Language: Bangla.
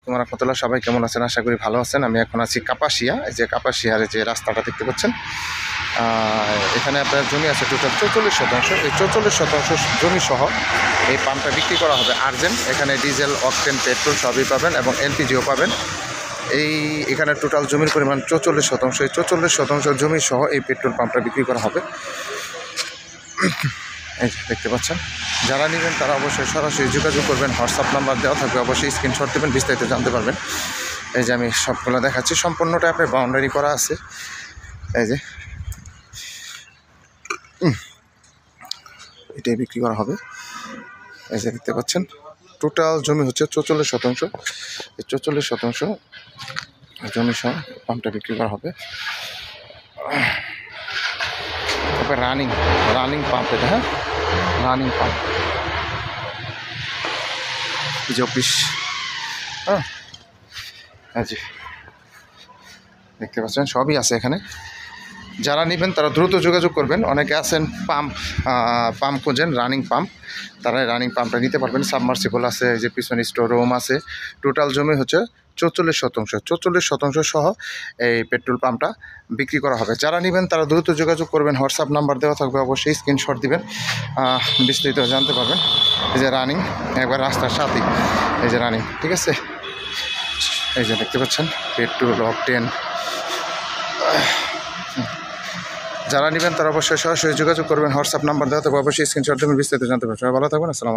আলাইকুম ওয়া রাহমাতুল্লাহ। সবাই কেমন আছেন? আশা করি ভালো আছেন। আমি এখন আছি কাপাসিয়া। এই যে কাপাসিয়ার যে রাস্তাটা দেখতে পাচ্ছেন, এখানে আপনার জমি আছে টোটাল 44%। এই 44% জমি সহ এই পাম্পটা বিক্রি করা হবে আর্জেন্ট। এখানে ডিজেল, অকটেন, পেট্রোল সবই পাবেন এবং এলপিজিও পাবেন। এখানে টোটাল জমির পরিমাণ 44%। এই 44% জমি সহ এই পেট্রোল পাম্পটা বিক্রি করা হবে। এই যে দেখতে পাচ্ছেন, যারা নেবেন তারা অবশ্যই সরাসরি যোগাযোগ করবেন। হোয়াটসঅ্যাপ নাম্বার দেওয়া থাকবে, অবশ্যই স্ক্রিনশট দেবেন, বিস্তারিত জানতে পারবেন। এই যে আমি সবগুলো দেখাচ্ছি, সম্পূর্ণটা আপনার বাউন্ডারি করা আছে। এই যে এটাই বিক্রি করা হবে। এই যে দেখতে পাচ্ছেন, টোটাল জমি হচ্ছে 44%। এই 44% জমি সহ পাম্পটা বিক্রি করা হবে। তারপরে রানিং পাম্প, এটা হ্যাঁ রানিং পাম্প। এই যে অফিস, হ্যাঁ জি দেখতে পাচ্ছেন সবই আছে এখানে। যারা নেবেন তারা দ্রুত যোগাযোগ করবেন। অনেকে আছেন পাম্প খোঁজেন, রানিং পাম্প, তারা রানিং পাম্পটা নিতে পারবেন। সাবমার্সিবল আছে, যে পিছনে স্টোর রুম আছে। টোটাল জমি হচ্ছে 44%। 44% সহ এই পেট্রোল পাম্পটা বিক্রি করা হবে। যারা নেবেন তারা দ্রুত যোগাযোগ করবেন। হোয়াটসঅ্যাপ নাম্বার দেওয়া থাকবে, অবশ্যই স্ক্রিনশট দিবেন, বিস্তারিত জানতে পারবেন। এই যে রানিং, একবার রাস্তার সাথেই এই যে রানিং, ঠিক আছে। এই যে দেখতে পাচ্ছেন পেট্রোল, অকটেন। যারা নেবেন তারা অবশ্যই সরাসরি যোগাযোগ করবেন। হোয়াটসঅ্যাপ নাম্বার দেওয়া থাকবে, অবশ্যই স্ক্রিনশট দেবেন, বিস্তারিত জানতে পারবেন। সবাই ভালো থাকবেন। আসসালামু আলাইকুম।